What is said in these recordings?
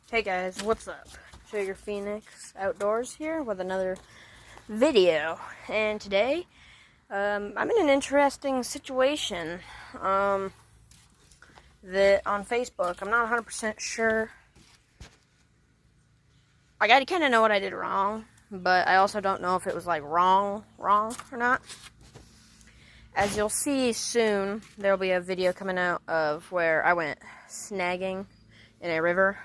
Hey guys, what's up? Sugar Phoenix Outdoors here with another video. And today, I'm in an interesting situation that on Facebook. I'm not 100% sure. I gotta kind of know what I did wrong, but I also don't know if it was like wrong or not. As you'll see soon, there'll be a video coming out of where I went snagging in a river.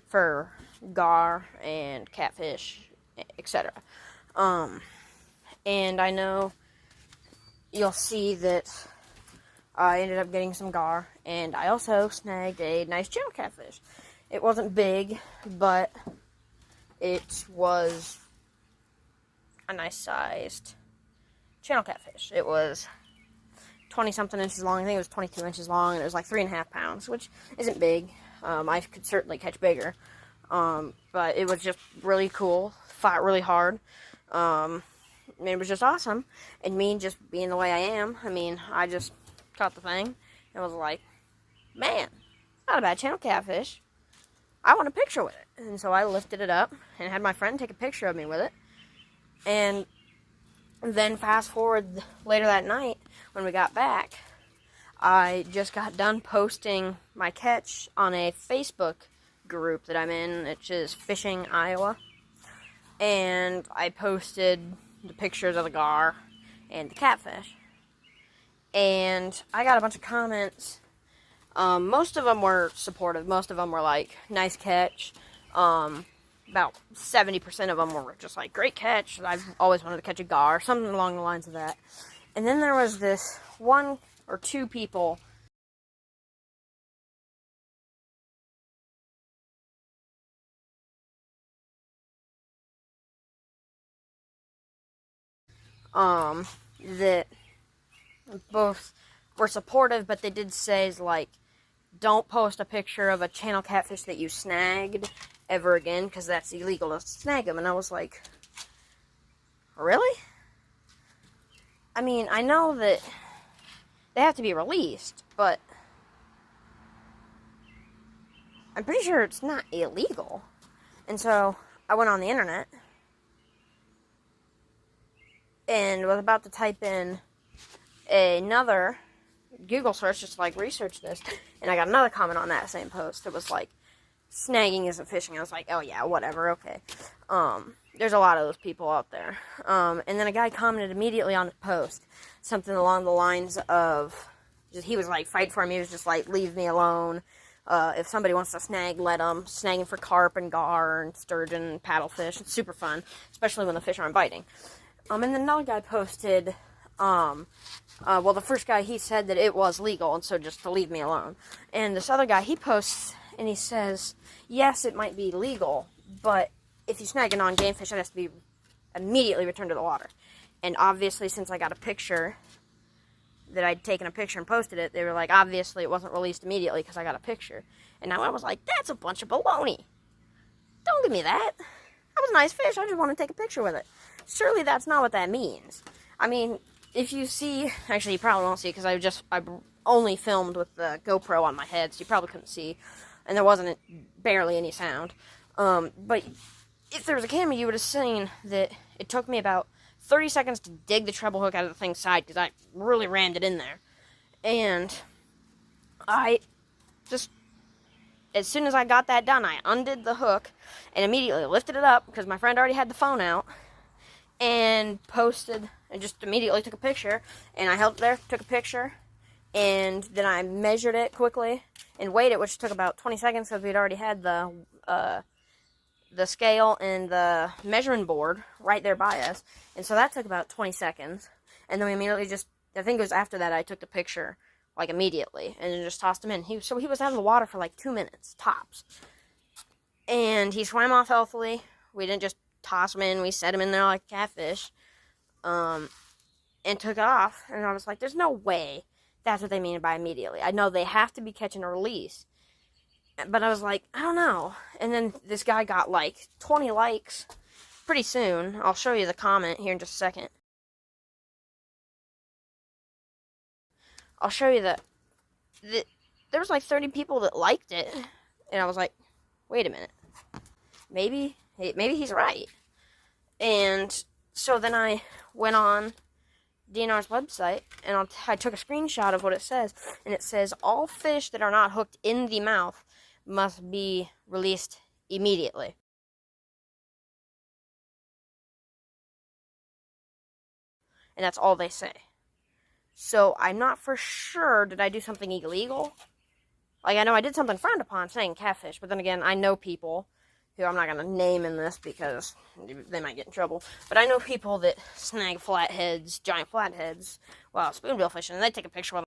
For gar and catfish, etc. And I know you'll see that I ended up getting some gar, and I also snagged a nice channel catfish. It wasn't big, but it was a nice sized channel catfish. It was 20-something inches long. I think it was 22 inches long, and it was like 3.5 pounds, which isn't big. I could certainly catch bigger, but it was just really cool. Fought really hard. It was just awesome. And me just being the way I am, I just caught the thing and was like, man, not a bad channel catfish. I want a picture with it. And so I lifted it up and had my friend take a picture of me with it. And then fast forward later that night when we got back, I just got done posting my catch on a Facebook group that I'm in, which is Fishing Iowa. And I posted the pictures of the gar and the catfish. And I got a bunch of comments. Most of them were supportive. Most of them were like, nice catch. About 70% of them were just like, great catch. I've always wanted to catch a gar. Something along the lines of that. And then there was this one or two people that both were supportive, but they did say, like, don't post a picture of a channel catfish that you snagged ever again, because that's illegal to snag them. And I was like, really? I know that they have to be released, but I'm pretty sure it's not illegal. And so I went on the internet and was about to type in another Google search just to like research this, and I got another comment on that same post. It was like, snagging isn't fishing. I was like, oh yeah, whatever, okay. There's a lot of those people out there. And then a guy commented immediately on the post something along the lines of, he was like, fight for me. He was just like, leave me alone. If somebody wants to snag, let them. Snagging for carp and gar and sturgeon and paddlefish. It's super fun, especially when the fish aren't biting. And then another guy posted, well, the first guy, he said that it was legal, and so just to leave me alone. And this other guy, he posts, and he says, yes, it might be legal, but if you snag a non-game fish, it has to be immediately returned to the water. And obviously, since I got a picture, that I'd taken a picture and posted it, they were like, obviously it wasn't released immediately because I got a picture. And now I was like, that's a bunch of baloney. Don't give me that. That was a nice fish. I just want to take a picture with it. Surely that's not what that means. If you see, actually you probably won't see because I only filmed with the GoPro on my head, so you probably couldn't see, and there wasn't barely any sound. But if there was a camera, you would have seen that it took me about 30 seconds to dig the treble hook out of the thing's side because I really rammed it in there. And I just, as soon as I got that done, I undid the hook and immediately lifted it up because my friend already had the phone out and posted and just immediately took a picture. And I held it there, took a picture, and then I measured it quickly and weighed it, which took about 20 seconds because we'd already had the scale and the measuring board right there by us. And so that took about 20 seconds. And then we immediately I think it was after that I took the picture, like immediately, and then just tossed him in. So he was out of the water for like 2 minutes, tops. And he swam off healthily. We didn't just toss him in, we set him in there like catfish. And took off. And I was like, there's no way that's what they mean by immediately. I know they have to be catch and release. But I was like, I don't know. And then this guy got like 20 likes pretty soon. I'll show you the comment here in just a second. I'll show you that there was like 30 people that liked it. And I was like, wait a minute. Maybe he's right. And so then I went on DNR's website, and I took a screenshot of what it says, and it says all fish that are not hooked in the mouth must be released immediately. And that's all they say. So I'm not for sure, did I do something illegal? Like, I know I did something frowned upon, saying catfish, but then again, I know people who I'm not going to name in this because they might get in trouble, but I know people that snag flatheads, giant flatheads, while spoonbill fishing, and they take a picture with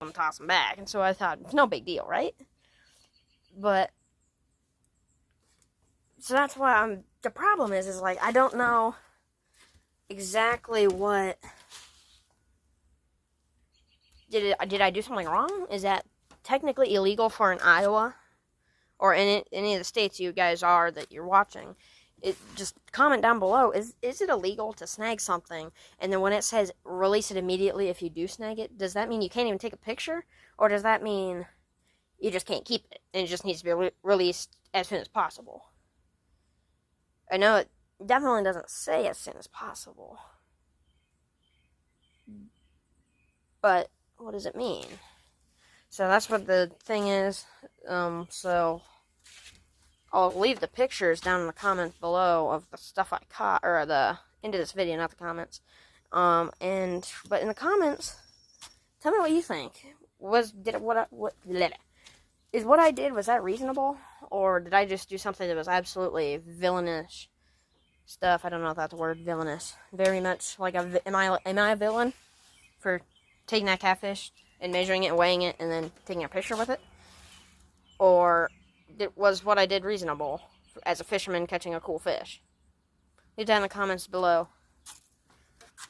them and toss them back, and so I thought, it's no big deal, right? But, so that's why the problem is like, I don't know exactly what, did I do something wrong? Is that technically illegal for in Iowa or in any of the states you guys are that you're watching? Just comment down below. Is it illegal to snag something, and then when it says release it immediately if you do snag it, does that mean you can't even take a picture, or does that mean you just can't keep it and it just needs to be released as soon as possible? I know it definitely doesn't say as soon as possible, but what does it mean? So that's what the thing is. So I'll leave the pictures down in the comments below of the stuff I caught, or the end of this video, not the comments. But in the comments, tell me what you think. Is what I did, was that reasonable, or did I just do something that was absolutely villainous stuff? I don't know if that's the word, villainous. Very much like am I a villain for taking that catfish and measuring it and weighing it and then taking a picture with it? Or was what I did reasonable as a fisherman catching a cool fish? Leave down in the comments below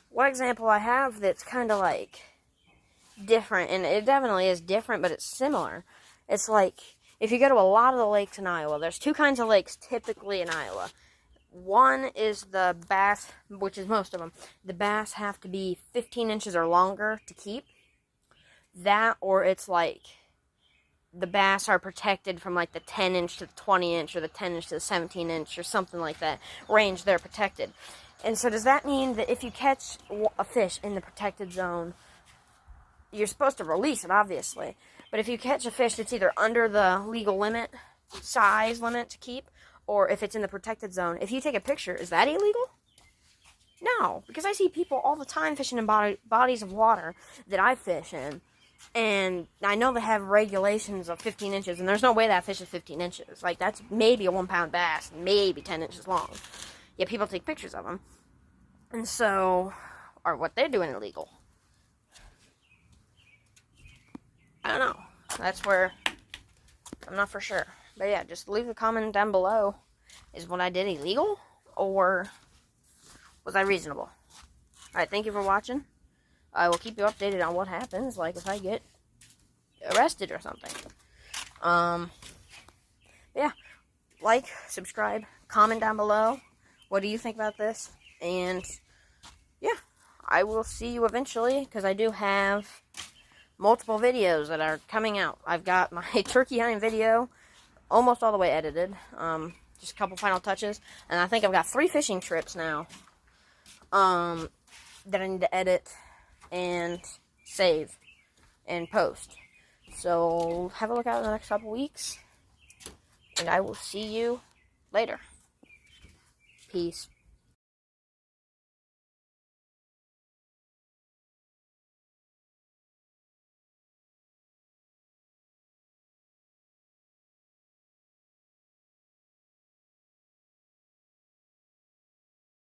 what example I have that's kind of like different, and it definitely is different, but it's similar. It's like, if you go to a lot of the lakes in Iowa, there's two kinds of lakes typically in Iowa. One is the bass, which is most of them. The bass have to be 15 inches or longer to keep. That, or it's like the bass are protected from like the 10 inch to the 20 inch, or the 10 inch to the 17 inch, or something like that range. They're protected. And so does that mean that if you catch a fish in the protected zone, you're supposed to release it, obviously, but if you catch a fish that's either under the legal limit, size limit to keep, or if it's in the protected zone, if you take a picture, is that illegal? No, because I see people all the time fishing in bodies of water that I fish in, and I know they have regulations of 15 inches, and there's no way that fish is 15 inches. Like, that's maybe a 1 pound bass, maybe 10 inches long. Yet people take pictures of them. And so, or what they're doing illegal. I don't know. That's where I'm not for sure. But yeah, just leave a comment down below. Is what I did illegal, or was I reasonable? Alright, thank you for watching. I will keep you updated on what happens, like if I get arrested or something. Yeah, like, subscribe, comment down below. What do you think about this? And yeah, I will see you eventually, because I do have multiple videos that are coming out. I've got my turkey hunting video almost all the way edited. Just a couple final touches. And I think I've got 3 fishing trips now that I need to edit and save and post. So have a look out in the next couple weeks. And I will see you later. Peace.